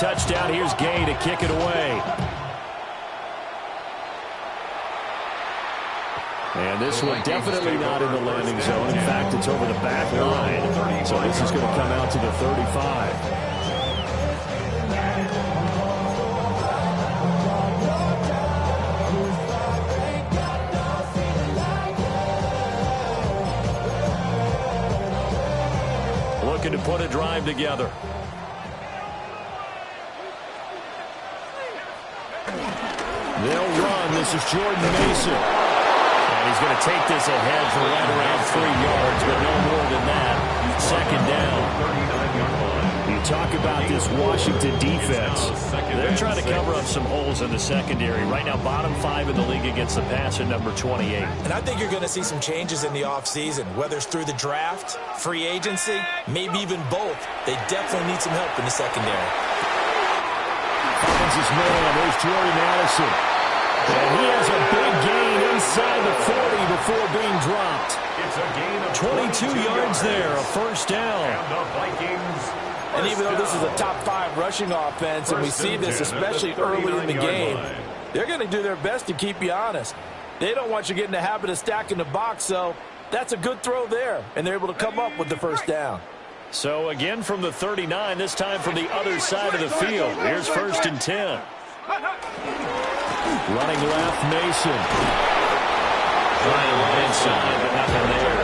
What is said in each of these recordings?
touchdown. Here's Gay to kick it away. And this one definitely not in the landing zone. In fact, it's over the back line. So this is going to come out to the 35. Looking to put a drive together. They'll run. This is Jordan Mason. And he's going to take this ahead for right around 3 yards, but no more than that. Second down. You talk about this Washington defense. They're trying to cover up some holes in the secondary. Right now, bottom 5 in the league against the pass at number 28. And I think you're going to see some changes in the offseason, whether it's through the draft, free agency, maybe even both. They definitely need some help in the secondary. Finds his man. There's Jordan Addison. And he has a big gain inside the 40 before being dropped. It's a gain of 22 yards there, a first down. And the Vikings. And even though this is a top 5 rushing offense, and we see this especially early in the game, they're going to do their best to keep you honest. They don't want you getting the habit of stacking the box, so that's a good throw there, and they're able to come up with the first down. So again from the 39, this time from the other side of the field. Here's 1st and 10. Running left, Mason. Trying right inside, but nothing there.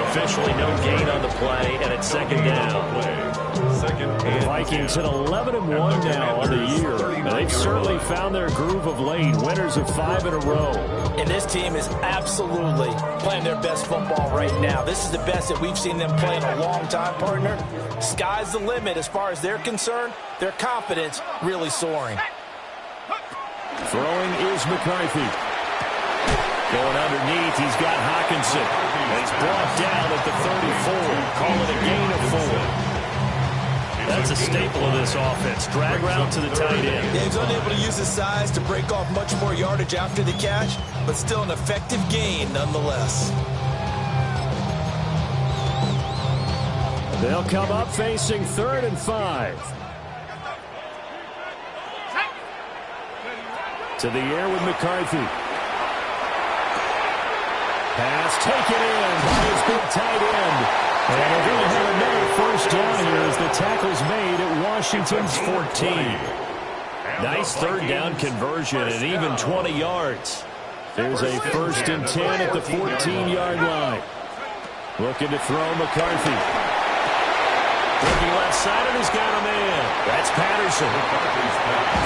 Officially no gain on the play, and it's second down. The Vikings at 11-1 now on the year. They've certainly found their groove of late, winners of 5 in a row. And this team is absolutely playing their best football right now. This is the best that we've seen them play in a long time, partner. Sky's the limit as far as they're concerned. Their confidence really soaring. Throwing is McCarthy. Going underneath, he's got Hawkinson. And he's brought down at the 34. Call it a gain of 4. That's a staple of this offense. Drag route to the tight end. Yeah, he's unable to use his size to break off much more yardage after the catch, but still an effective gain nonetheless. They'll come up facing 3rd and 5. To the air with McCarthy. Pass taken in by his big tight end. And they're going to have another first down here as the tackle's made at Washington's 14. Nice 3rd down conversion and even 20 yards. There's a 1st and 10 at the 14-yard line. Looking to throw McCarthy. Looking left side, and he's got a man. That's Patterson.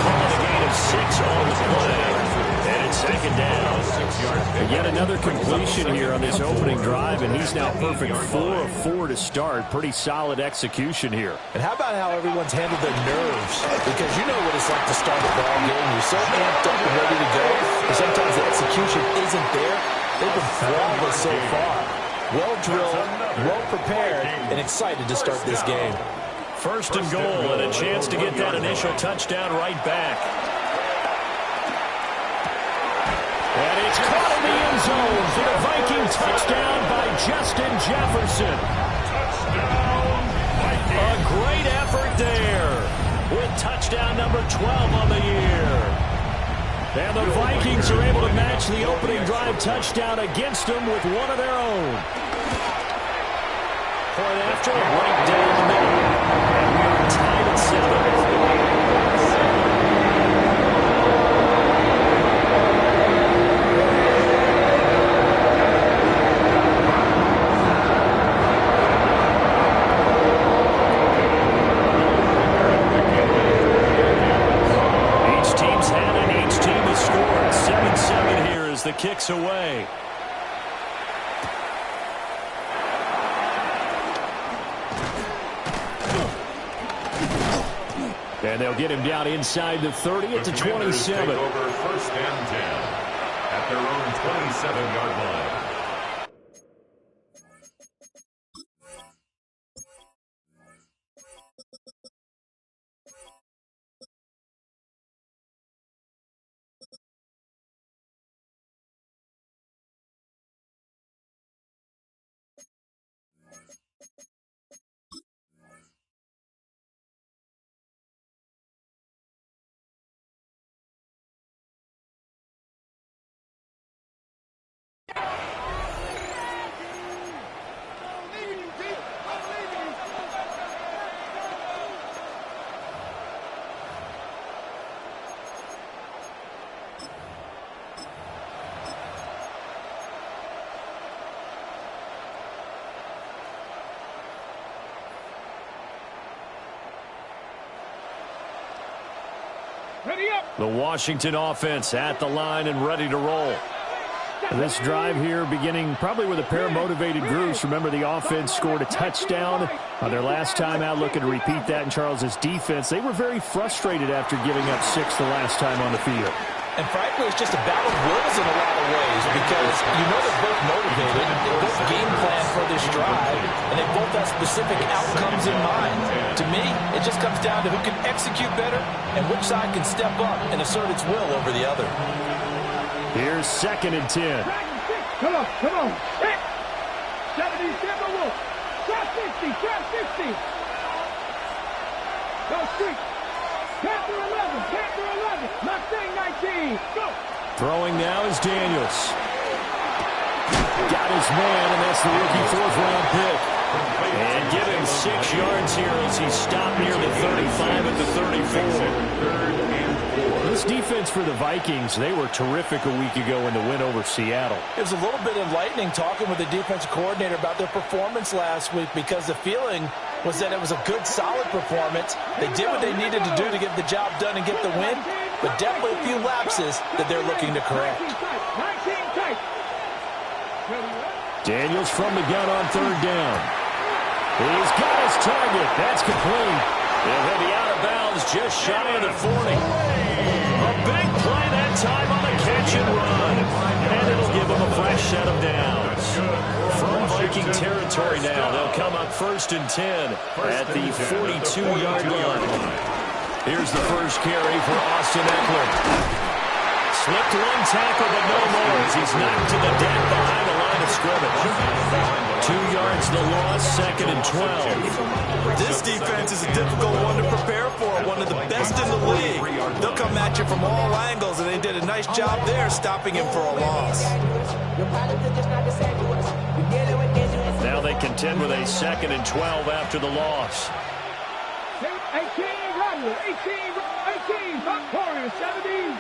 Calling a gain of 6 on the play. And it's second down. Yet another completion here on this opening drive, and he's now perfect 4 of 4 to start. Pretty solid execution here. And how about how everyone's handled their nerves? Because you know what it's like to start a ball game. You're so amped up and ready to go, and sometimes the execution isn't there. They've been flawless so far. Well drilled, well prepared, and excited to start this game. 1st and goal, and a chance to get that initial touchdown right back. And it's caught in the end zone for the Viking touchdown by Justin Jefferson. A great effort there with touchdown number 12 on the year. And the Vikings are able to match the opening drive touchdown against them with one of their own. Point after, right down the middle. And we are tied at 7. The kick's away. And they'll get him down inside the 30 at the 27. Take over 1st and 10 at their own 27-yard line. The Washington offense at the line and ready to roll. This drive here beginning probably with a pair of motivated groups. Remember, the offense scored a touchdown on their last time out, looking to repeat that in Charles's defense. They were very frustrated after giving up 6 the last time on the field. And frankly, it's just a battle of wills in a lot of ways because you know they're both motivated, they both game plan for this drive, and they both have specific outcomes in mind. To me, it just comes down to who can execute better and which side can step up and assert its will over the other. Here's 2nd and 10. Come on. 70, Wolf. Trap 60. Go street. Panther 11. Mustang 19. Go. Throwing now is Daniels. Got his man, and that's the rookie 4th-round pick. And give him 6 yards here as he stopped near the 35 at the 34. This defense for the Vikings, they were terrific a week ago in the win over Seattle. It was a little bit enlightening talking with the defensive coordinator about their performance last week because the feeling was that it was a good, solid performance. They did what they needed to do to get the job done and get the win, but definitely a few lapses that they're looking to correct. Daniels from the gun on 3rd down. He's got his target. That's complete. And he'll be out of bounds just shy of the 40. A big play that time on the catch and run. And it'll give him a fresh set of downs. From Viking territory now, they'll come up 1st and 10 at the 42-yard line. Here's the first carry for Austin Eckler. Slipped 1 tackle, but no more as he's knocked to the deck behind the line of scrimmage. 2 yards the loss, 2nd and 12. This defense is a difficult one to prepare for, one of the best in the league. They'll come at you from all angles, and they did a nice job there stopping him for a loss. Now they contend with a 2nd and 12 after the loss. 18, Warriors, 70.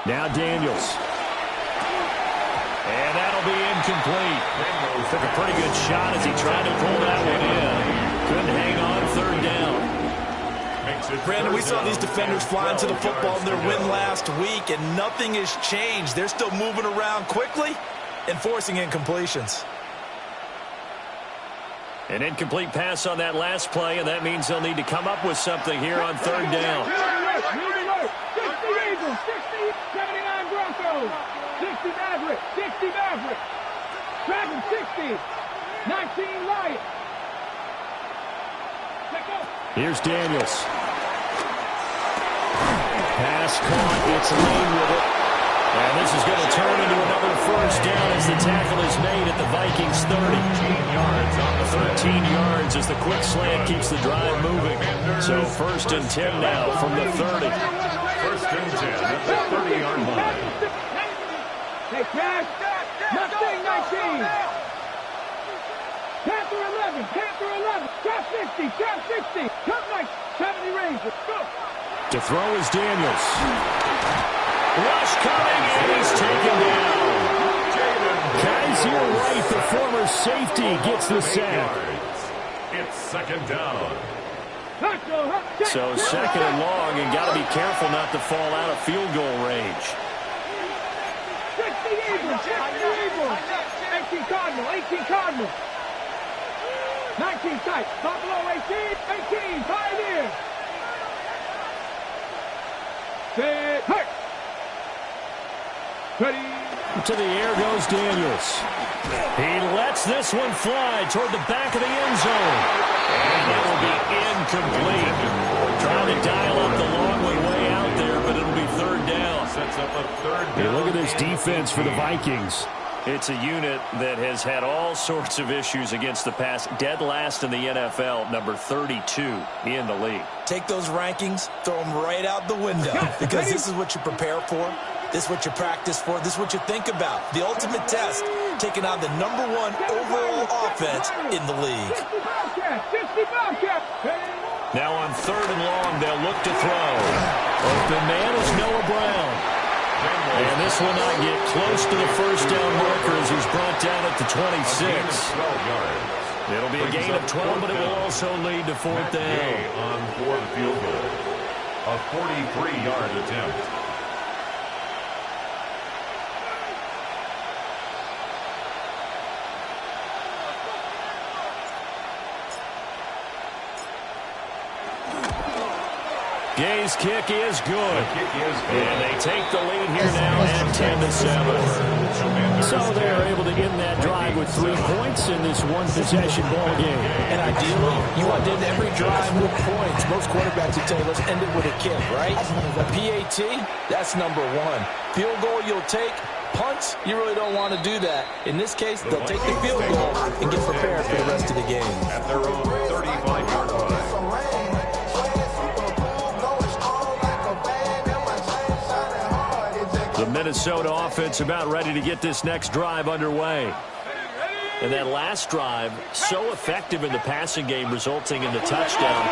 Now Daniels. And that'll be incomplete. Took a pretty good shot as he tried to pull that one in. Couldn't hang on 3rd down. Brandon, we saw these defenders fly into the football in their win last week, and nothing has changed. They're still moving around quickly and forcing incompletions. An incomplete pass on that last play, and that means they'll need to come up with something here on 3rd down. 60 Eagles, 60, 79 Broncos, 60 Maverick, 60 Maverick, Dragon 60, 19 Lions. Here's Daniels. Pass caught, gets Lane with it. And this is going to turn into another 1st down as the tackle is made at the Vikings 30. 13 yards as the quick slant keeps the drive moving. So 1st and 10 now from the 30. 1st and 10 at the 30-yard line. Hey, Cash, Mustang 19. Panther 11, Trap 60, Cut Mike, 70 Rangers, go. To throw is Daniels. Rush coming, and he's taken down. Kaiser Wright, the former safety, gets the sack. It's 2nd down. So 2nd and long, and got to be careful not to fall out of field goal range. 60 Eagles, 18 Cardinal. 19 tight, Buffalo 18, Pioneer. Set, hurt. Ready. To the air goes Daniels. He lets this one fly toward the back of the end zone. And it will be incomplete. Trying to dial up the long way out there, but it'll be 3rd down. Sets up a 3rd down. Hey, look at this defense for the Vikings. It's a unit that has had all sorts of issues against the pass. Dead last in the NFL, number 32 in the league. Take those rankings, throw them right out the window because this is what you prepare for. This is what you practice for. This is what you think about. The ultimate test, taking on the #1 overall offense in the league. Now on 3rd and long, they'll look to throw. Open man is Noah Brown. And this will not get close to the 1st down marker as he's brought down at the 26. It'll be a gain of 12, but it will also lead to fourth down. On for the field goal. A 43-yard attempt. Gay's kick is good. And they take the lead here now at 10-7. So they're able to end that drive with 3 points in this one-possession ball game. And ideally, you want to end every drive with points. Most quarterbacks would tell you, let's end it with a kick, right? A PAT, that's number 1. Field goal you'll take. Punts, you really don't want to do that. In this case, they'll take the field goal and get prepared for the rest of the game. At their own 35-yard line. The Minnesota offense about ready to get this next drive underway. And that last drive, so effective in the passing game, resulting in the touchdown.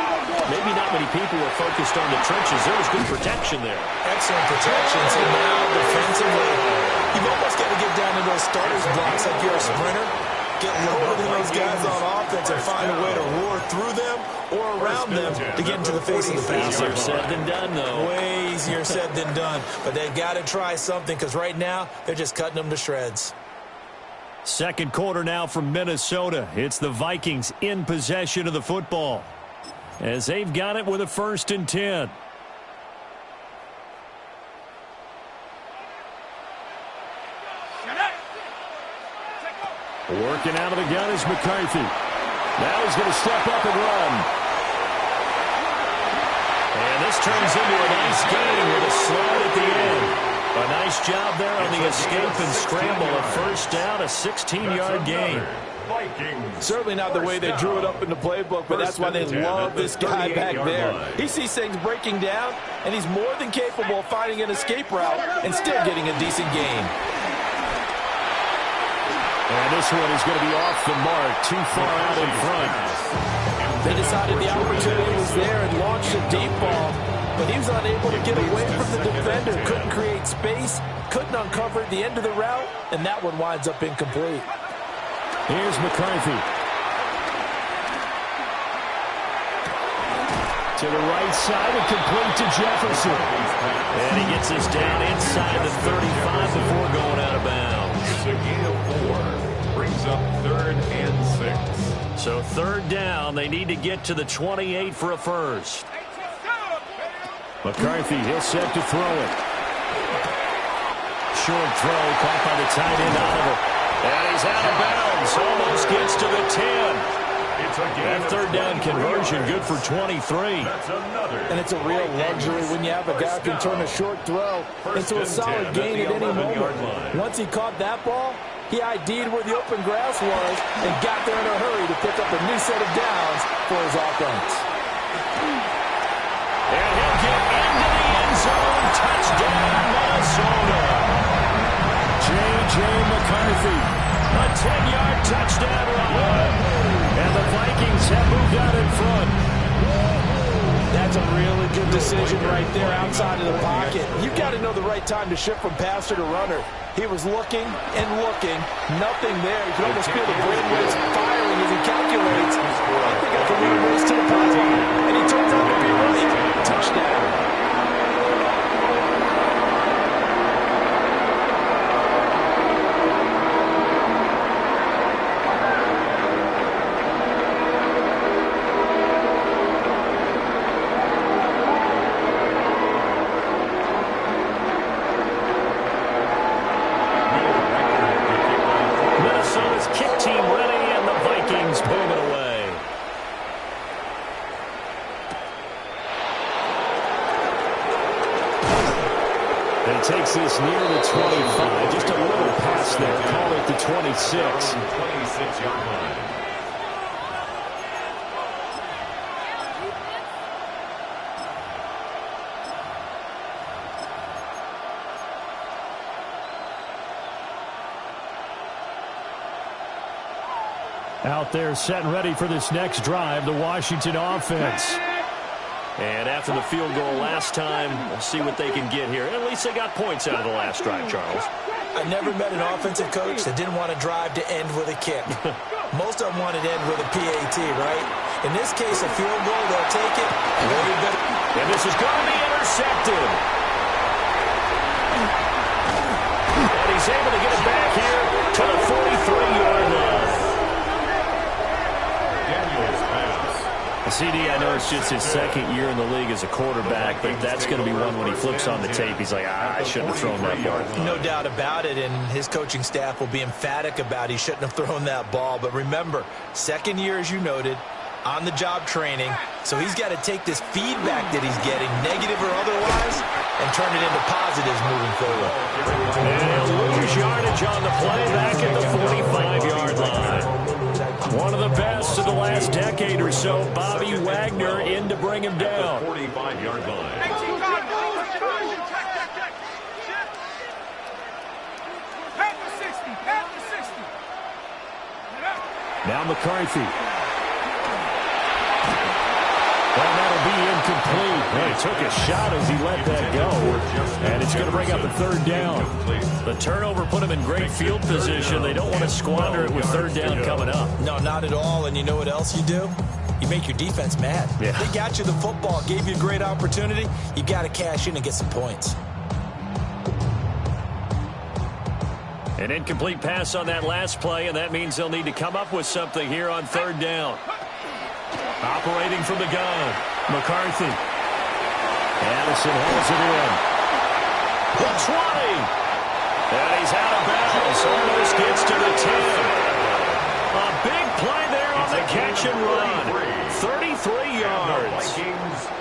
Maybe not many people were focused on the trenches. There was good protection there. Excellent protection. So now, defensively, you've almost got to get down to those starters blocks like you're a sprinter. Get lower than those guys on offense and find a way to roar through them or around them to get into the face of the passer. Easier said than done, though. Way easier said than done. But they've got to try something because right now they're just cutting them to shreds. Second quarter now from Minnesota. It's the Vikings in possession of the football as they've got it with a 1st and 10. Working out of the gun is McCarthy. Now he's going to step up and run. And this turns into a nice game with a slide at the end. A nice job there on the escape and scramble. A 1st down, a 16-yard gain. Certainly not the way they drew it up in the playbook, but that's why they love this guy back there. He sees things breaking down, and he's more than capable of finding an escape route and still getting a decent gain. And this one is going to be off the mark, too far out in front. They decided the opportunity was there and launched a deep ball, but he was unable to get away from the defender, couldn't create space, couldn't uncover the end of the route, and that one winds up incomplete. Here's McCarthy. To the right side and complete to Jefferson. And he gets us down inside the 35 before going out of bounds. It's a gain of 4. Brings up 3rd and 6. So 3rd down. They need to get to the 28 for a 1st. McCarthy, he'll set to throw it. Short throw caught by the tight end Oliver. And he's out of bounds. Almost gets to the 10. That 3rd down conversion good for 23. And it's a real luxury when you have a guy who can turn a short throw into a solid gain at any moment. Once he caught that ball, he ID'd where the open grass was and got there in a hurry to pick up a new set of downs for his offense. And he'll get into the end zone. Touchdown, Minnesota. J.J. McCarthy. A 10-yard touchdown run. And the Vikings have moved out in front. That's a really good decision right there outside of the pocket. You've got to know the right time to shift from passer to runner. He was looking and looking. Nothing there. You can almost feel the brainwaves firing as he calculates. I think I can run a race to the pylon. And he turns out to be right. Touchdown. Takes this near the 25, just a little past there, call it the 26. 26-yard line. Out there set and ready for this next drive, the Washington offense. And after the field goal last time, we'll see what they can get here. At least they got points out of the last drive, Charles. I never met an offensive coach that didn't want to drive to end with a kick. Most of them want it in with a PAT, right? In this case, a field goal, they'll take it. Way better. And this is going to be intercepted. And he's able to get it back here to the 43-yard line. Daniel's pass. CD, I know it's just his second year in the league as a quarterback, but that's going to be one when he flips on the tape. He's like, I shouldn't have thrown that ball. No doubt about it, and his coaching staff will be emphatic about he shouldn't have thrown that ball. But remember, second year, as you noted, on-the-job training, so he's got to take this feedback that he's getting, negative or otherwise, and turn it into positives moving forward. And he'll lose yardage on the play back at the 45-yard line. One of the best of the last decade or so, Bobby Wagner in to bring him down. 45-yard line. Now McCarthy. Well, that'll be incomplete. Well, he took a shot as he let that go. And it's going to bring up a third down. The turnover put him in great field position. They don't want to squander it with third down coming up. No, not at all. And you know what else you do? You make your defense mad. Yeah. They got you the football, gave you a great opportunity. You got to cash in and get some points. An incomplete pass on that last play, and that means they'll need to come up with something here on third down. Operating from the gun, McCarthy. Addison holds it in. The 20. And he's out of bounds. Almost gets to the 10. A big play there on the catch and run. 33 yards.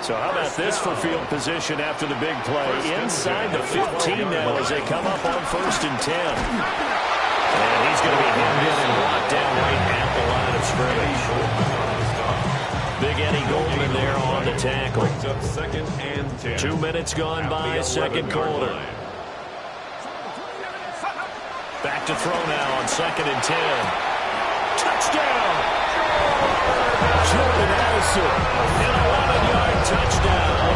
So how about this for field position after the big play? Inside the 15 now as they come up on 1st and 10. And he's going to be hemmed in and locked down right at the line of scrimmage. Big Eddie Goldman there on the tackle. 2 minutes gone by, second quarter. Back to throw now on 2nd and 10. Touchdown! Jordan Addison, an 11-yard touchdown.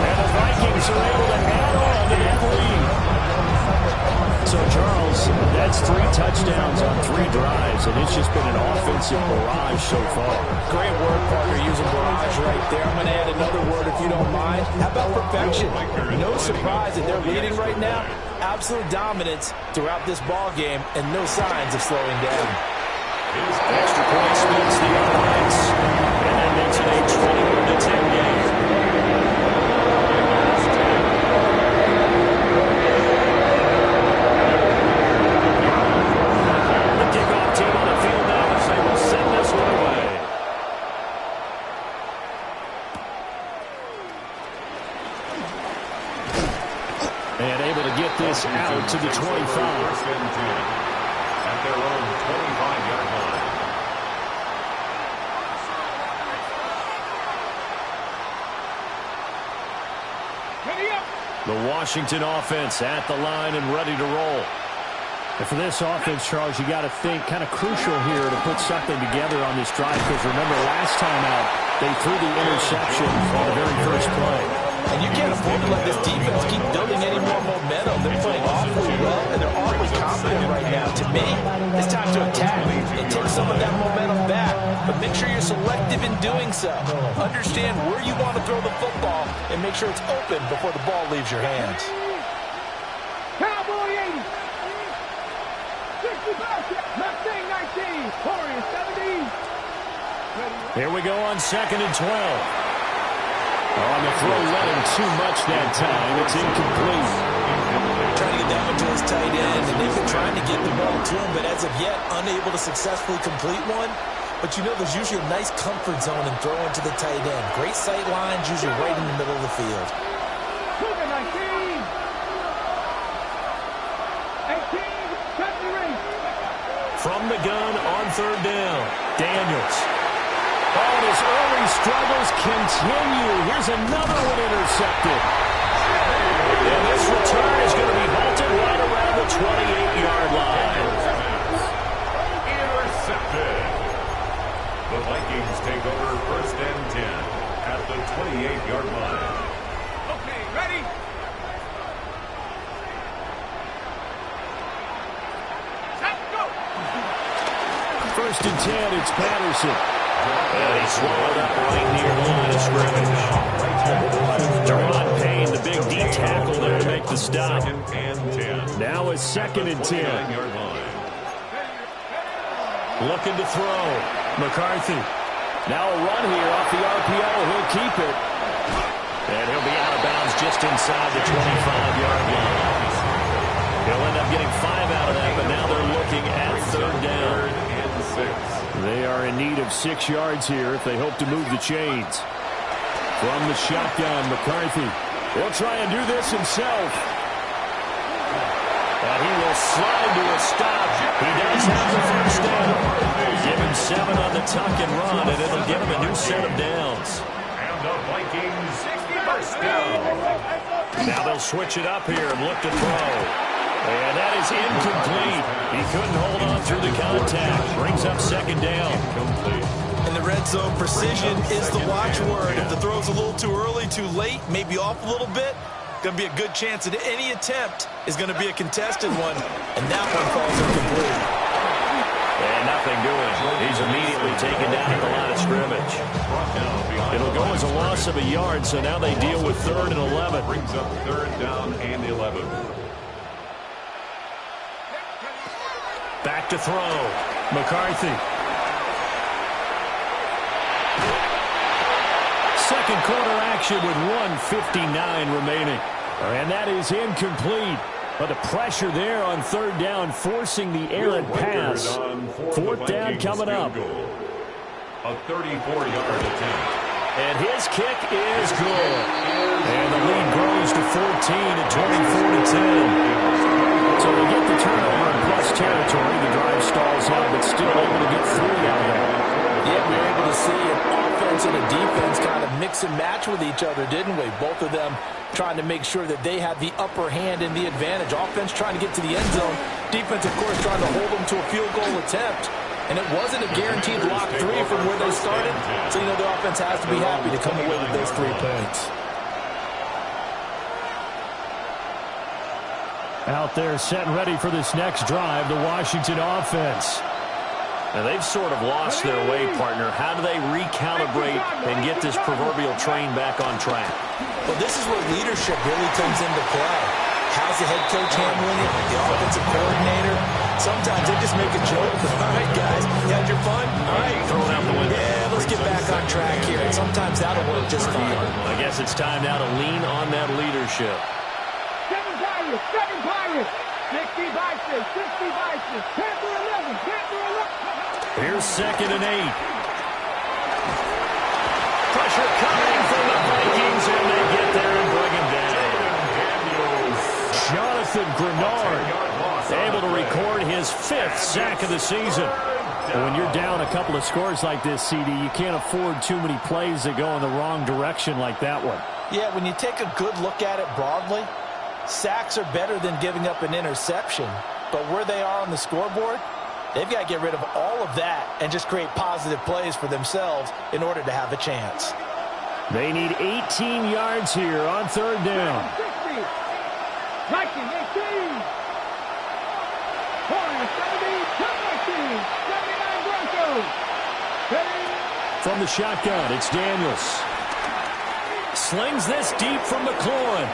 And the Vikings are able to add on to that lead. So, Charles, that's 3 touchdowns on 3 drives, and it's just been an offensive barrage so far. Great word, partner, using barrage right there. I'm going to add another word if you don't mind. How about perfection? No surprise that they're leading right now. Absolute dominance throughout this ball game, and no signs of slowing down. Extra point splits the offense, and that makes it a 21-10 game. Out to the 25. At their own 25-yard line. The Washington offense at the line and ready to roll. And for this offense, Charles, you got to think kind of crucial here to put something together on this drive, because remember last time out they threw the interception on the very first play. And you can't afford to let this defense keep building any more momentum. They're playing awfully well, and they're awfully confident right now. To me, it's time to attack and take some of that momentum back. But make sure you're selective in doing so. Understand where you want to throw the football and make sure it's open before the ball leaves your hands. Cowboy 80. 65. Mustang 19. Corey 70. Here we go on 2nd and 12. On the throw, let him too much that time. It's incomplete. Trying to get that one to his tight end, and they've been trying to get the ball to him, but as of yet, unable to successfully complete one. But you know there's usually a nice comfort zone in throwing to the tight end. Great sight lines, usually right in the middle of the field. 19. 18. Country race. From the gun on 3rd down, Daniels. Oh, and his early struggles continue. Here's another one intercepted. And this return is going to be halted right around the 28-yard line. Intercepted. The Vikings take over 1st and 10 at the 28-yard line. Okay, ready? first and 10. It's Patterson. And he swallowed up right near the line of scrimmage. Deron Payne, the big D tackle there to make the stop. Now a 2nd and 10. Looking to throw. McCarthy. Now a run here off the RPO. He'll keep it. And he'll be out of bounds just inside the 25-yard line. He'll end up getting 5 out of that, but now they're looking at 3rd down. They are in need of 6 yards here if they hope to move the chains. From the shotgun, McCarthy. He'll try and do this himself. And he will slide to a stop. He does have the first down. Give him 7 on the tuck and run, and it'll give him a new set of downs. And the Vikings, first down. Now they'll switch it up here and look to throw. And that is incomplete. He couldn't hold on through the contact. Brings up 2nd down. In the red zone, precision is the watchword. If the throw's a little too early, too late, maybe off a little bit, going to be a good chance that any attempt is going to be a contested one, and that one falls incomplete. And nothing doing. He's immediately taken down at the line of scrimmage. It'll go as a loss of a yard, so now they deal with 3rd and 11. Brings up 3rd down and 11. Back to throw. McCarthy. Second quarter action with 1:59 remaining. And that is incomplete. But the pressure there on 3rd down, forcing the errant pass. 4th down coming up. A 34-yard attempt. And his kick is good. And the lead grows to 14 at 24-10. So they get the turnover in plus territory. The drive stalls out, but still able to get 3 out of that. Yeah, we were able to see an offense and a defense kind of mix and match with each other, didn't we? Both of them trying to make sure that they had the upper hand and the advantage. Offense trying to get to the end zone. Defense, of course, trying to hold them to a field goal attempt. And it wasn't a guaranteed lock 3 from where they started. So, you know, the offense has to be happy to come away with those 3 points. Out there set and ready for this next drive, the Washington offense. Now they've sort of lost their way, partner. How do they recalibrate and get this proverbial train back on track? Well, this is where leadership really comes into play. How's the head coach handling it? The offensive coordinator? Sometimes they just make a joke. All right, guys, you had your fun? All right. Throw it out the window. Yeah, let's get back on track here. And sometimes that'll work just fine. I guess it's time now to lean on that leadership. 7 Pirates, 60 Vikings, 60 Vikings, Panther 11, Panther 11. Here's 2nd and 8. Pressure coming from the Vikings, and they get there and bring him down. Jonathan Grenard able to record his 5th sack of the season. When you're down a couple of scores like this, CD, you can't afford too many plays that go in the wrong direction like that one. Yeah, when you take a good look at it broadly, sacks are better than giving up an interception. But where they are on the scoreboard, they've got to get rid of all of that and just create positive plays for themselves in order to have a chance. They need 18 yards here on 3rd down. 60. Vikings 18. Hornets 70. Top 19. 79 Broncos. From the shotgun, it's Daniels. Slings this deep from McLaurin.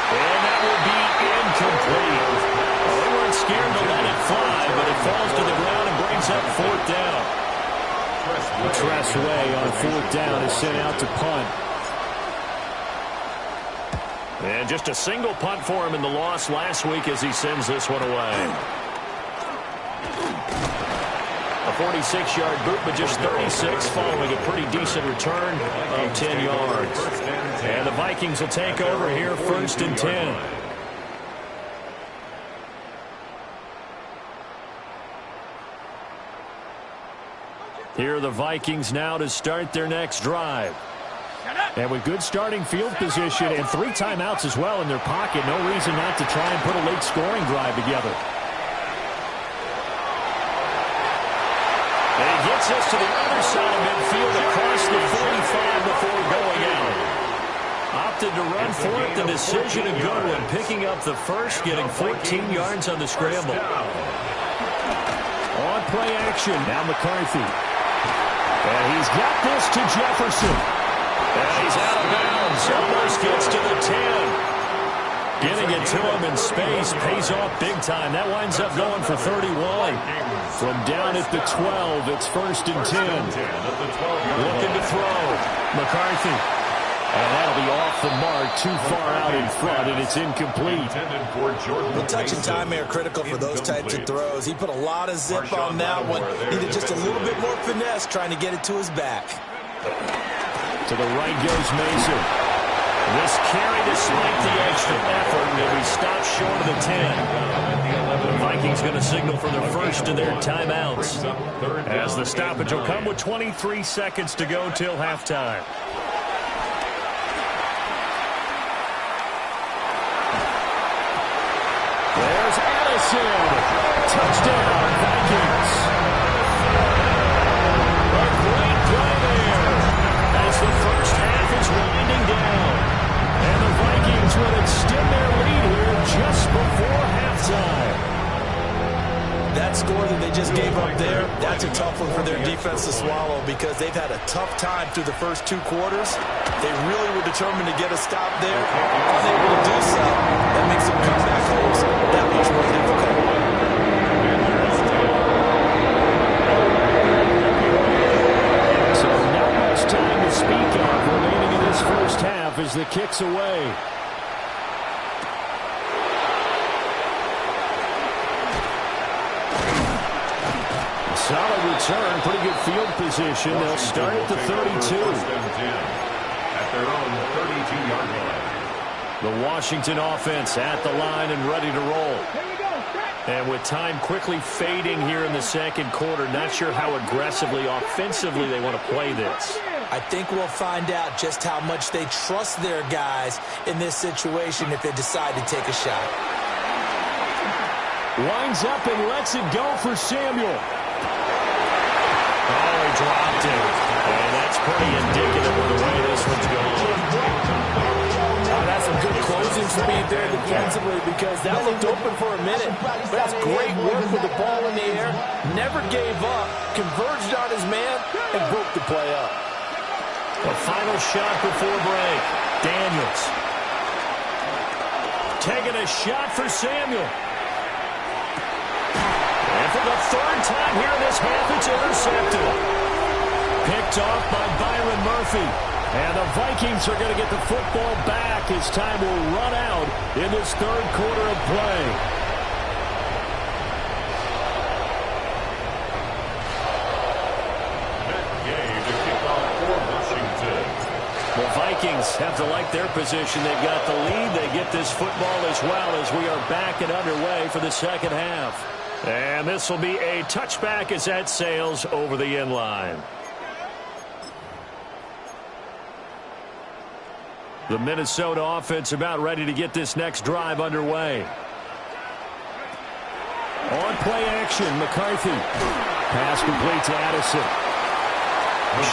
And that will be incomplete. Well, they weren't scared to let it fly, but it falls to the ground and brings up 4th down. Tressway on 4th down is sent out to punt. And just a single punt for him in the loss last week as he sends this one away. A 46-yard boot, but just 36 following a pretty decent return of 10 yards. And the Vikings will take over here 1st and 10. Here are the Vikings now to start their next drive. And with good starting field position and 3 timeouts as well in their pocket, no reason not to try and put a late scoring drive together. And he gets us to the other side of midfield across the 45 before going out. Opted to run for it. The decision a good one. Picking up the first, getting 14 yards on the scramble. On play action. Now McCarthy. And he's got this to Jefferson. And he's out of bounds. Almost gets to the 10. Getting it to him in space pays off big time. That winds up going for 31. From down at the 12, it's 1st and 10. Looking to throw. McCarthy. And that'll be off the mark, too far out in front, and it's incomplete. The touch and time are critical for those types of throws. He put a lot of zip on that one. Needed just a little bit more finesse trying to get it to his back. To the right goes Mason. This carry despite the extra effort, and we stop short of the 10. The Vikings going to signal for their first of their timeouts, as the stoppage will come with 23 seconds to go till halftime. There's Addison. Touchdown, Vikings. A great play there as the first half is winding down. And the Vikings will extend their lead here just before halftime. That score that they just gave up there, that's a tough one for their defense to swallow because they've had a tough time through the first 2 quarters. They really were determined to get a stop there. Unable to do so, that makes them come back holes that much more difficult. So not much time to speak of remaining in this first half as the kick's away. Solid return, pretty good field position. They'll start at the 32. At their own 32-yard line. The Washington offense at the line and ready to roll. And with time quickly fading here in the second quarter, not sure how aggressively, offensively they want to play this. I think we'll find out just how much they trust their guys in this situation if they decide to take a shot. Winds up and lets it go for Samuel. Oh, he dropped it. And that's pretty indicative of the way this one's going. That's some good closing speed there defensively because that looked open for a minute. But that's great work with the ball in the air. Never gave up, converged on his man, and broke the play up. The final shot before break. Daniels. Taking a shot for Samuel. And for the 3rd time here in this half, it's intercepted. Picked off by Byron Murphy. And the Vikings are going to get the football back as time will run out in this 3rd quarter of play. That game to kick off for Washington. The Vikings have to like their position. They've got the lead. They get this football as well as we are back and underway for the second half. And this will be a touchback as that sails over the end line. The Minnesota offense about ready to get this next drive underway. On play action, McCarthy. Pass complete to Addison.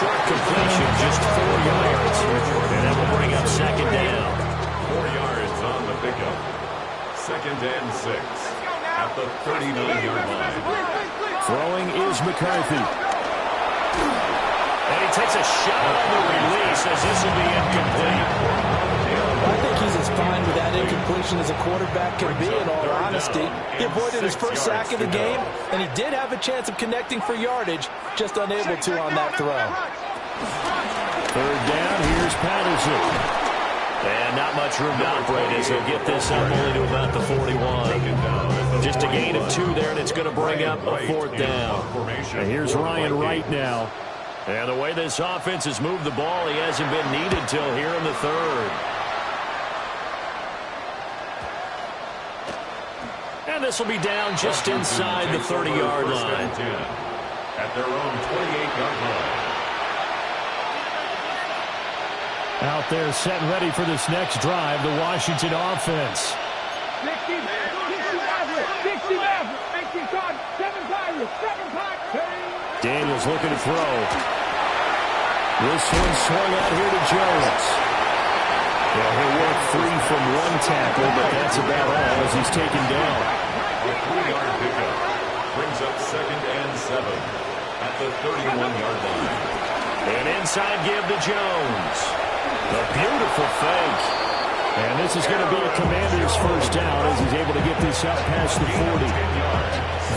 Short completion, just 4 yards. And that will bring up 2nd down. 4 yards on the pickup. 2nd and 6 at the 39-yard line. Throwing is McCarthy. And he takes a shot on the release as this will be incomplete. I think he's as fine with that incompletion as a quarterback can be, in all honesty. He avoided his first sack of the game, and he did have a chance of connecting for yardage, just unable to on that throw. 3rd down, here's Patterson. And not much room to operate as they'll get this up only to about the 41. Just a gain of 2 there, and it's going to bring up a 4th down. And here's Ryan Wright now. And the way this offense has moved the ball, he hasn't been needed till here in the 3rd. And this will be down just inside the 30-yard line. At their own 28-yard line. Out there set and ready for this next drive, the Washington offense. 60 Daniels looking to throw. This one swung out here to Jones. Yeah, he'll work free from 1 tackle, but that's about all as he's taken down. A 3-yard pickup. brings up 2nd and 7 at the 31-yard line. An inside give to Jones. A beautiful fake. And this is going to be a Commander's first down as he's able to get this up past the 40.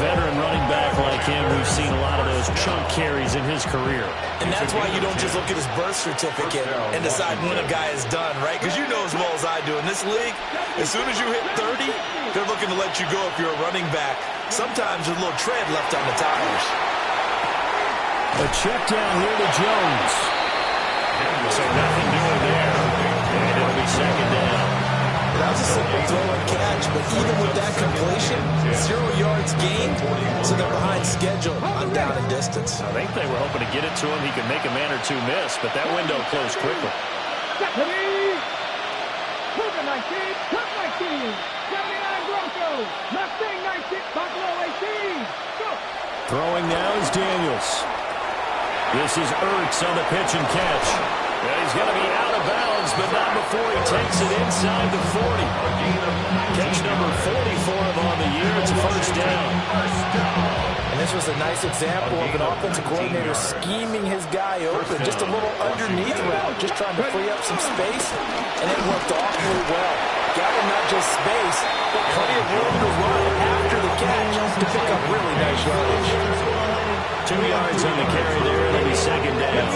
Veteran running back like him, we've seen a lot of those chunk carries in his career. And that's why you don't just look at his birth certificate and decide when a guy is done, right? Because you know as well as I do, in this league, as soon as you hit 30, they're looking to let you go if you're a running back. Sometimes there's a little tread left on the tires. A check down here to Jones. So nothing doing there. And it'll be 2nd down. That was a simple throw and catch, but even with that completion, 0 yards gained, so they're behind schedule on down and distance. I think they were hoping to get it to him. He could make a man or two miss, but that window closed quickly. 19, 79 Broncos, Mustang 19, Buffalo 18. Go. Throwing now is Daniels. This is Ertz on the pitch and catch. And he's going to be out of bounds, but not before he takes it inside the 40. Catch number 44 on the year. It's a first down. And this was a nice example of an offensive coordinator scheming his guy open. Just a little underneath route, just trying to free up some space, and it worked awfully well. Got him not just space, but plenty of room to run after the catch to pick up really nice yardage. 2 yards on the carry there. It'll be 2nd down.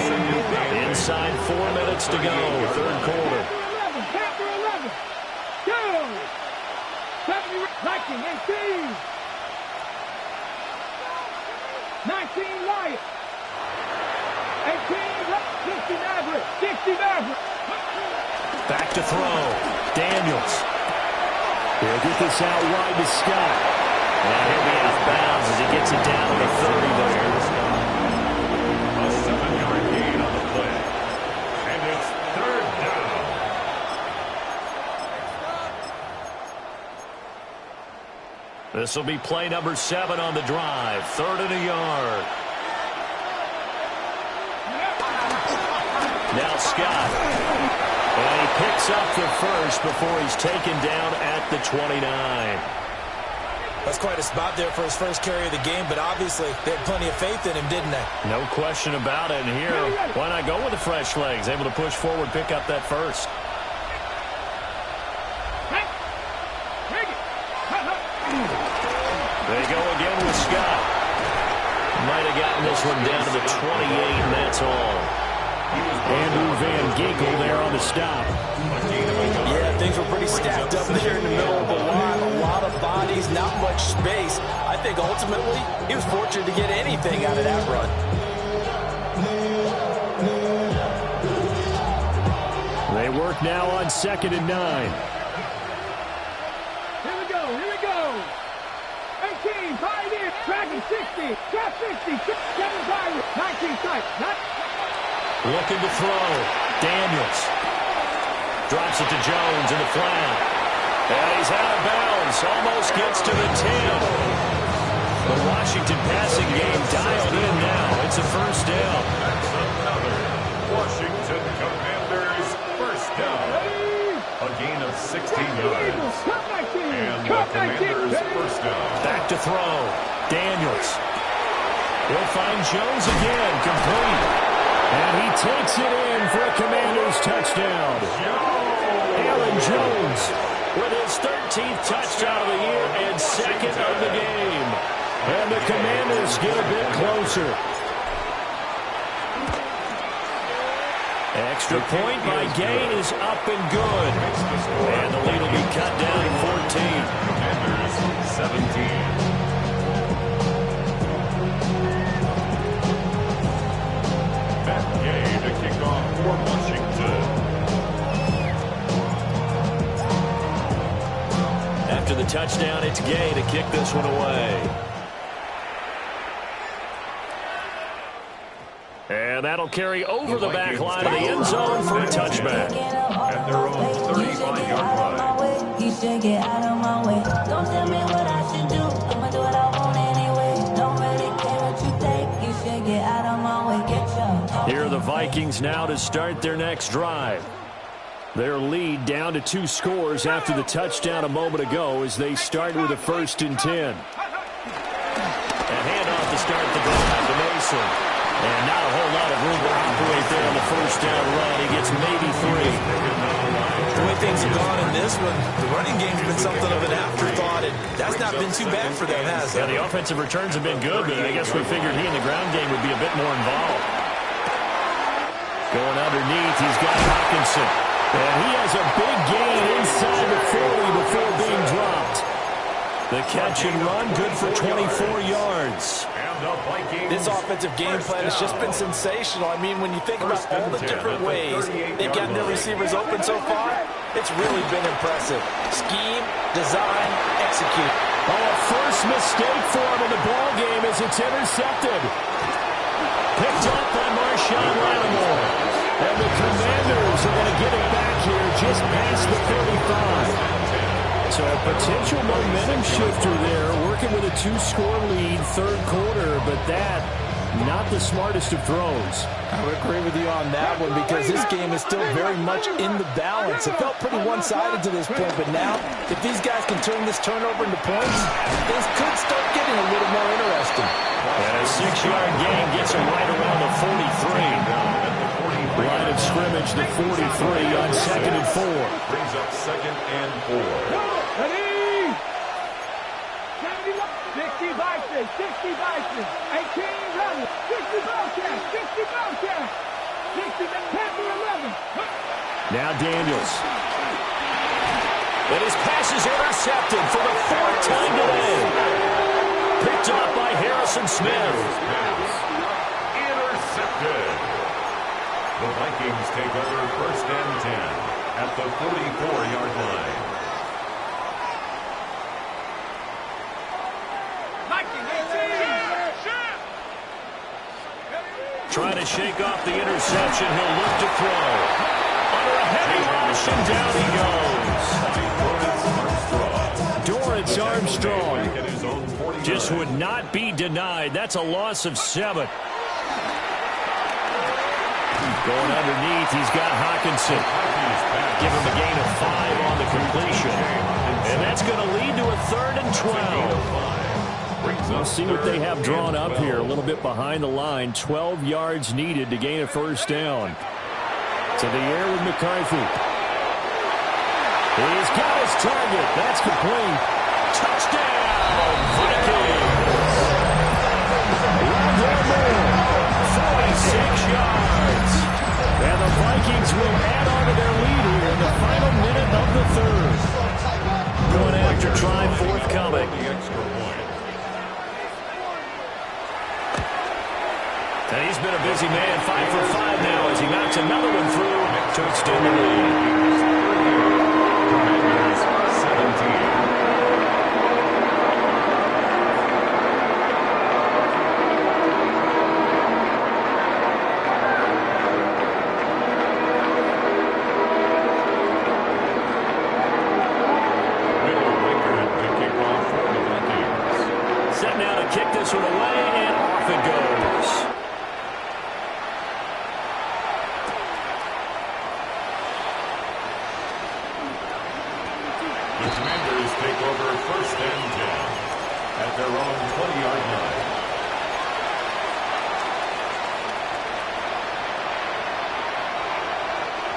Inside 4 minutes to go, 3rd quarter. 11, Panther 11. Go. 70, 19, 18. 19, Wyatt. 18, 60 Maverick. 60 Maverick. Back to throw. Daniels. He'll get this out wide to Scott. And he'll be out of bounds as he gets it down to the 30 there. A 7-yard gain on the play. And it's 3rd down. This will be play number 7 on the drive. 3rd and a yard. Now Scott. And he picks up the first before he's taken down at the 29. That's quite a spot there for his first carry of the game, but obviously they had plenty of faith in him, didn't they? No question about it. And here, why not go with the fresh legs? Able to push forward, pick up that first. They go again with Scott. Might have gotten this one down to the 28, and that's all. Andrew Van Ginkel there on the stop. Yeah, things were pretty stacked up there in the middle of the line. A lot of bodies, not much space. I think ultimately he was fortunate to get anything out of that run. They work now on 2nd and 9. Here we go. 18, Pioneer, Dragon 60, Cat 60, 7 Pioneer, 19 tight. Looking to throw. Daniels. Drops it to Jones in the flat. And he's out of bounds. Almost gets to the 10. The Washington passing game dialed in now. It's a first down. That's another Washington Commanders first down. A gain of 16 yards. And the Commanders first down. Back to throw. Daniels. He'll find Jones again. Complete. And he takes it in for a Commander's touchdown. Aaron Jones with his 13th touchdown of the year and 2nd of the game. And the Commanders get a bit closer. Extra point by Gain is up and good. And the lead will be cut down to 14. Commanders 17. To kick off for Washington. After the touchdown, it's Gay to kick this one away. And that'll carry over the back line of the end zone for a touchback. At their own 35-yard line. You should get out of my way. Don't tell me what I should do. I'ma do what I want anyway. Don't really care what you think. You should get out of my way. Get your Here are the Vikings now to start their next drive. Their lead down to 2 scores after the touchdown a moment ago as they start with a 1st and 10. start the drive to Mason. And not a whole lot of room to operate there on the first down run. He gets maybe 3. The way things have gone in this one, the running game's been something of an afterthought, and that's not been too bad for them, has it? Yeah, the offensive returns have been good, but I guess we figured he in the ground game would be a bit more involved. Going underneath, he's got Hawkinson. And he has a big gain inside the 40 before being dropped. The catch and run, good for 24 yards. This offensive game plan has just been sensational. I mean, when you think about all the different ways they've gotten their receivers open so far, it's really been impressive. Scheme, design, execute. Oh, a first mistake for him in the ball game as it's intercepted. Picked up by Marshawn Lattimore. And the Commanders are going to get it back here just past the 35. So a potential momentum shifter there, working with a 2-score lead, third quarter, but that, not the smartest of throws. I would agree with you on that one because this game is still very much in the balance. It felt pretty one-sided to this point, but now, if these guys can turn this turnover into points, things could start getting a little more interesting. And a 6-yard gain gets him right around the 43. Line of scrimmage, the 43 on 2nd and 4. Brings up 2nd and 4. Ready? 60 Vikings, 60 Vikings, 18 running, 60 Bobcats, 60 Bobcats, 60 Panther 11. Now Daniels. And his pass is intercepted for the 4th time today. Picked up by Harrison Smith. Intercepted. The Vikings take over 1st and 10 at the 44-yard line. Trying to shake off the interception. He'll look to throw. Under a heavy rush, and down he goes. Dorrance Armstrong just would not be denied. That's a loss of 7. Going underneath, he's got Hawkinson. Give him a gain of 5 on the completion. And that's going to lead to a 3rd and 12. We'll see what they have drawn up here. A little bit behind the line. 12 yards needed to gain a first down. To the air with McCarthy. He's got his target. That's complete. Touchdown, Vikings. 46 yards. And the Vikings will add on to their lead here in the final minute of the 3rd. Going after try forthcoming. And he's been a busy man, 5 for 5 now as he knocks another one through to extend the lead. Commanders 17. Kick this one away, and off it goes. The Commanders take over 1st and 10 at their own 20-yard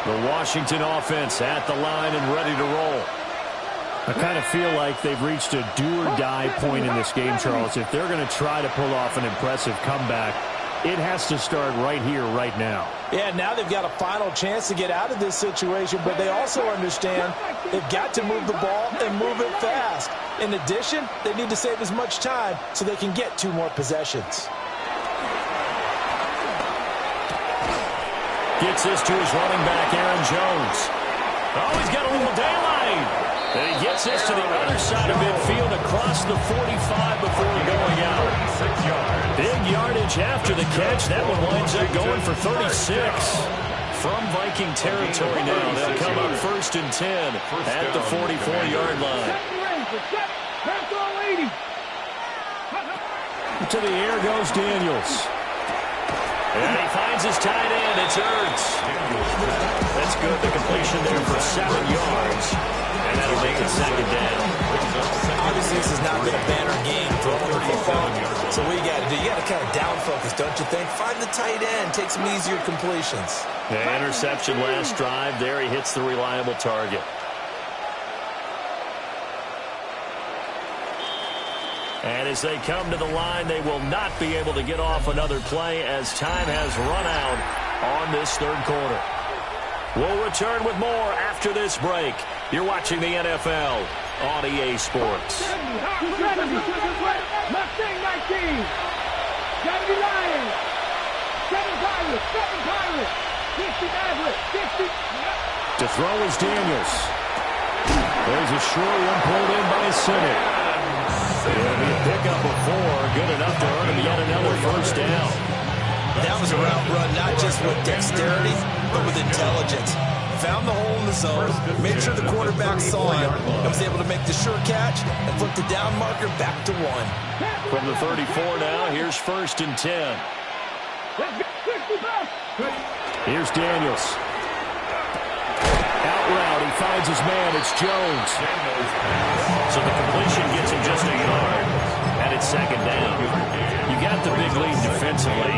The line. Washington offense at the line and ready to roll. I kind of feel like they've reached a do-or-die point in this game, Charles. If they're going to try to pull off an impressive comeback, it has to start right here, right now. Yeah, now they've got a final chance to get out of this situation, but they also understand they've got to move the ball and move it fast. In addition, they need to save as much time so they can get 2 more possessions. Gets this to his running back, Aaron Jones. Oh, he's got a little daylight. And he gets this to the other side of midfield across the 45 before going out. 6 yards. Big yardage after the catch. That one winds up going for 36. From Viking territory now, they'll come up 1st and 10 at the 44-yard line. To the air goes Daniels. And he finds his tight end. It's Ertz. That's good. The completion there for 7 yards. And that'll make it second down. Obviously, this has not been a banner game throwing the football. So what you got to do, you got to kind of down focus, don't you think? Find the tight end. Take some easier completions. The interception last drive. There he hits the reliable target. And as they come to the line, they will not be able to get off another play as time has run out on this third quarter. We'll return with more after this break. You're watching the NFL on EA Sports. Mustang 19. 70 Lions. 7 Pirates. 7 Pirates. 60 Mavericks. 60. To throw is Daniels. There's a short one pulled in by Sinnott. It'll be a pickup of 4, good enough to earn him yet another first down. That was a route run, not just with dexterity, but with intelligence. Found the hole in the zone, made sure the quarterback saw him, and was able to make the sure catch and flip the down marker back to 1. From the 34 now, here's 1st and 10. Here's Daniels. Out route, he finds his man. It's Jones. So the completion gets him just a yard, and it's second down. You got the big lead defensively.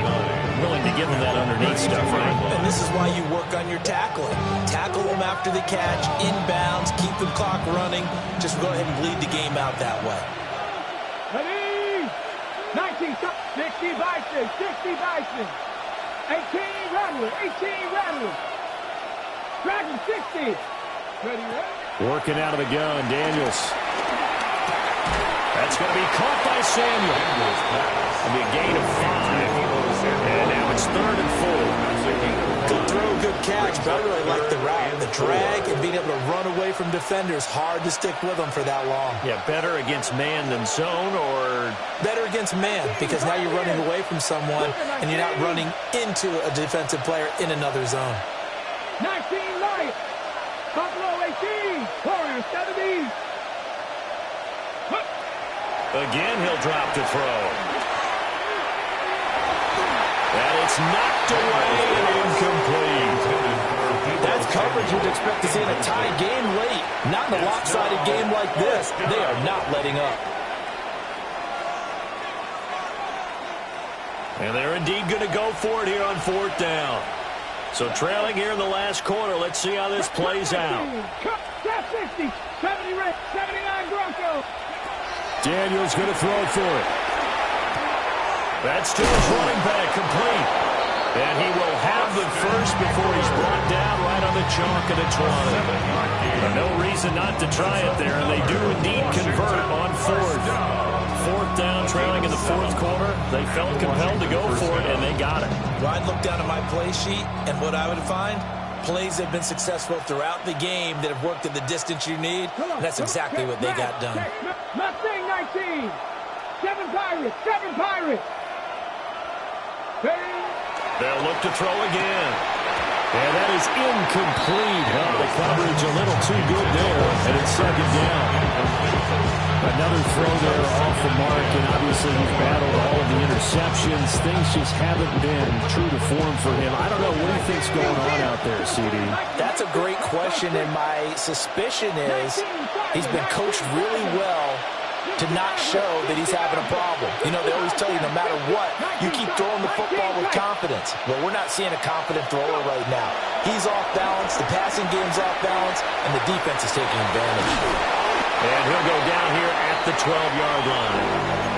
Willing to give him that underneath stuff, right? And this is why you work on your tackling. Tackle them after the catch, inbounds, keep the clock running. Just go ahead and bleed the game out that way. Ready? 19, 60 Bison, 60 Bison. 18 Rattlers, 18 Rattlers. Dragon 60. Ready, ready? Working out of the gun, Daniels. That's going to be caught by Samuel. It'll be a gain of 5. And now it's 3rd and 4. Good throw, good catch, but I really like the route. The drag and being able to run away from defenders, hard to stick with them for that long. Yeah, better against man than zone, or better against man, because now you're running away from someone and you're not running into a defensive player in another zone. 19 Light. Buffalo 18. Warriors 70. Again, he'll drop to throw. And it's knocked away and incomplete. That's coverage you'd expect to see in a tie game late. Not in a lopsided game like this. They are not letting up. And they're indeed going to go for it here on 4th down. So trailing here in the last quarter. Let's see how this plays out. 60, 70 Red, 79 Broncos. Daniels going to throw for it. That's to his running back, complete. And he will have the first before he's brought down right on the chalk of the 20. No reason not to try it there, and they do indeed convert on 4th. 4th down, trailing in the 4th quarter. They felt compelled to go for it, and they got it. Well, I'd look down at my play sheet, and what I would find, plays have been successful throughout the game that have worked at the distance you need, and that's exactly what they got done. Mustang 19. 7 Pirates, 7 Pirates. They'll look to throw again. And that is incomplete. The coverage a little too good there, and it's second down. Another throw there off the mark, and obviously he's battled all of the interceptions. Things just haven't been true to form for him. I don't know, what do you think's going on out there, CD? That's a great question, and my suspicion is he's been coached really well to not show that he's having a problem. You know, they always tell you no matter what, you keep throwing the football with confidence. Well, we're not seeing a confident thrower right now. He's off balance, the passing game's off balance, and the defense is taking advantage. And he'll go down here at the 12-yard line.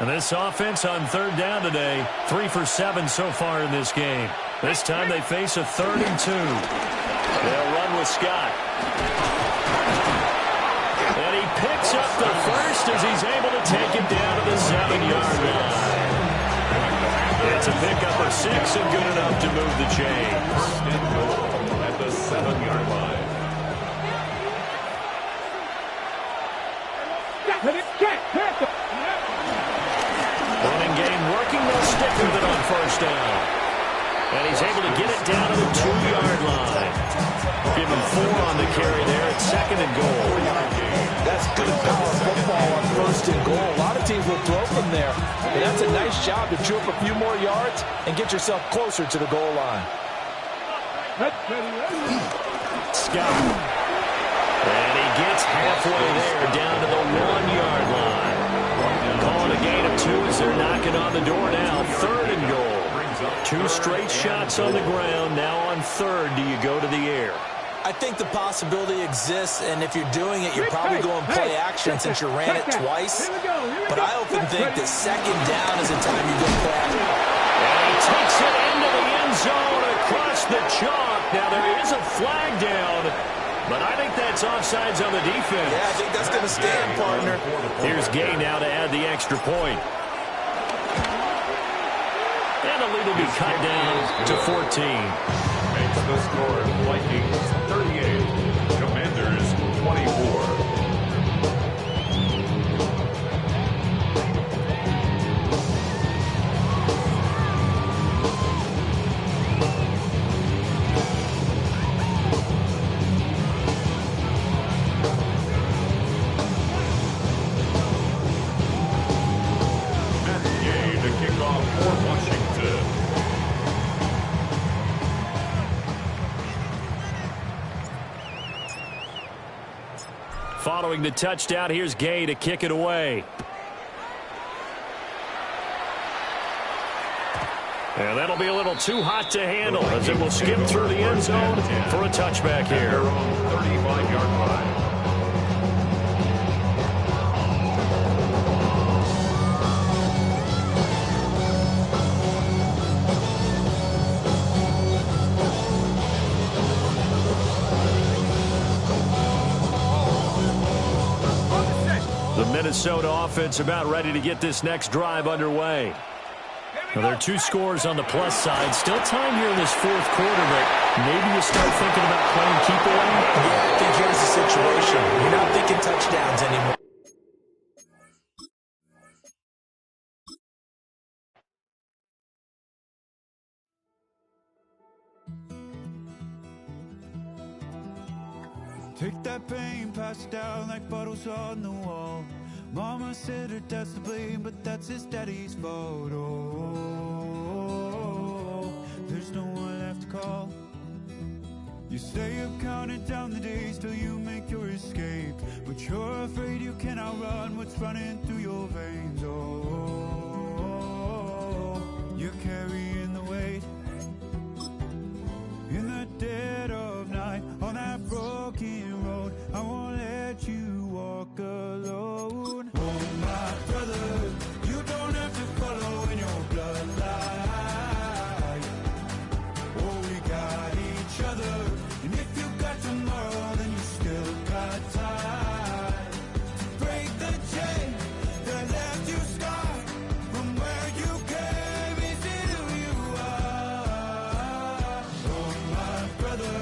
And this offense on 3rd down today, 3 for 7 so far in this game. This time they face a 3rd and 2. They'll run with Scott. And he picks up the first as he's able to take it down to the 7-yard line. It's a pickup of 6 and good enough to move the chains. At the 7-yard line. first down. And he's able to get it down to the 2-yard line. Give him 4 on the carry there at 2nd and goal. That's good power football on 1st and goal. A lot of teams will throw from there. But that's a nice job to chew up a few more yards and get yourself closer to the goal line. Scott. And he gets halfway there down to the 1-yard line. Calling a gain of 2 as they're knocking on the door now. 3rd and goal. 2 straight shots on the ground. Now on 3rd, do you go to the air? I think the possibility exists, and if you're doing it, you're probably going play action since you ran it twice. But I often think that 2nd down is the time you go play action. And he takes it into the end zone across the chalk. Now there is a flag down, but I think that's offsides on the defense. Yeah, I think that's going to stand, partner. Here's Gay now to add the extra point. And the lead will be cut down to 14. Makes the score Vikings 38, Commanders 24. Following the touchdown, here's Gay to kick it away. And that'll be a little too hot to handle as it will skip through the end zone for a touchback here. Their own 35-yard line. The Minnesota offense about ready to get this next drive underway. Now, there are 2 scores on the plus side. Still time here in this 4th quarter, but maybe you start thinking about playing keep away. Yeah, I think here's the situation. You're not thinking touchdowns anymore. Take that pain, pass it down like bottles on the wall. Mama said her dad's to blame, but that's his daddy's fault. Oh, there's no one left to call. You stay up counting down the days till you make your escape, but you're afraid you cannot run what's running through your veins. Oh, you're carrying the weight in the dead of night on that broken road. I won't let you walk alone. Oh, my brother, you don't have to follow in your bloodline. Oh, we got each other, and if you got tomorrow, then you still got time to break the chain that left you scarred from where you came. Is it who you are? Oh, my brother,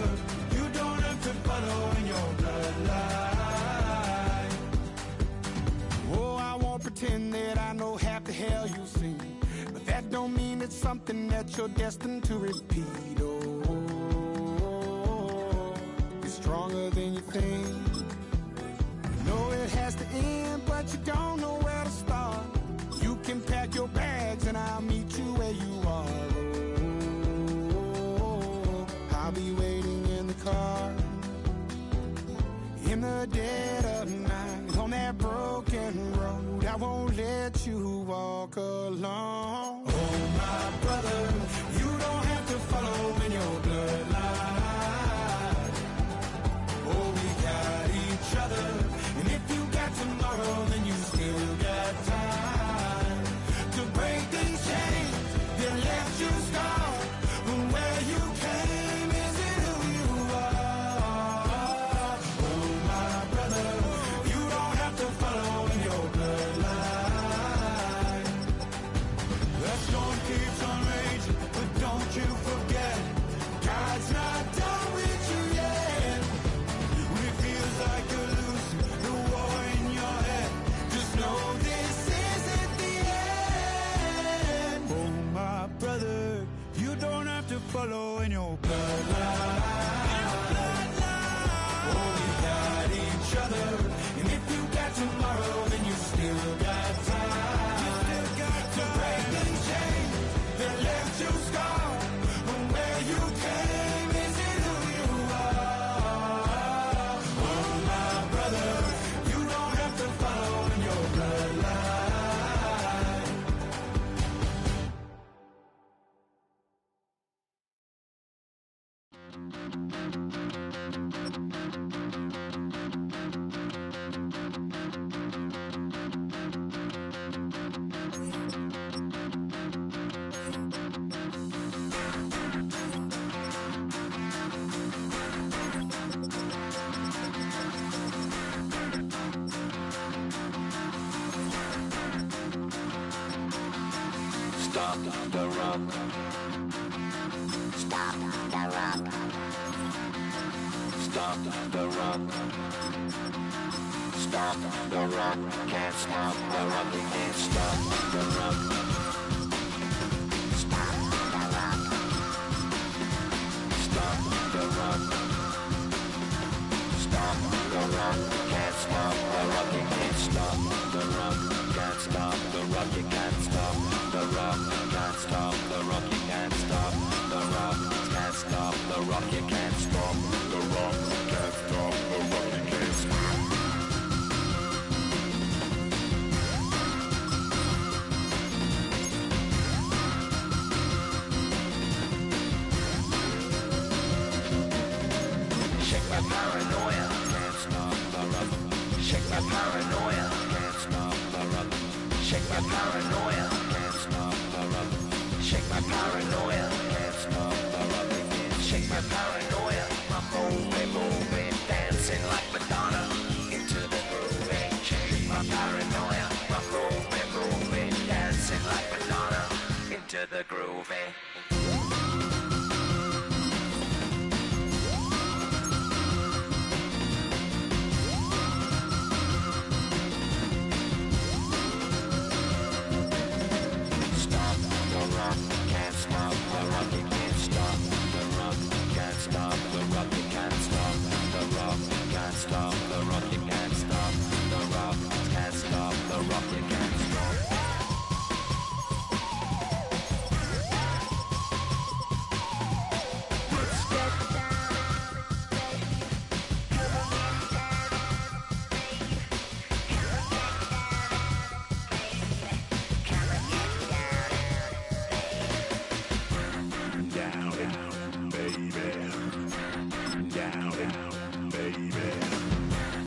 you don't have to follow in your bloodline. Oh, I won't pretend that I know half the hell you've seen, but that don't mean it's something that you're destined to repeat. Oh, you're stronger than you think. You know it has to end, but you don't know where to start. You can pack your bags and I'll meet you where you are. Oh, I'll be waiting in the car in the dead of night on that broken road. I won't let you walk alone. Oh, my brother, you don't have to follow in your bloodline. Oh, we got each other, and if you got tomorrow, then you still got time to break these chains that left you scarred from where you came. Is it who you are? Oh, my brother, you don't have to follow in your bloodline. The storm keeps on raging, but Stop the rock. Stop the rock. Stop the rock. Stop the rock. Can't stop the rock. You can't stop the rock. Stop the rock. Stop the rock. Stop the rock. Can't stop the rock. You can't stop the rock. Can't stop the rock. You can't stop the rock. Can't stop the rock. You can't stop the rock. Can't stop the rock. You can't stop the rock. Can't stop the rock. You can't stop. Shake my paranoia. Can't stop the rock. Shake my paranoia. Can't stop the rock. Shake my paranoia. Can't stop the rock. Shake my paranoia. Can't stop the rock. Shake my paranoia. I'm moving, dancing like Madonna into the groove. Shake my paranoia. I'm moving, dancing like Madonna into the groove.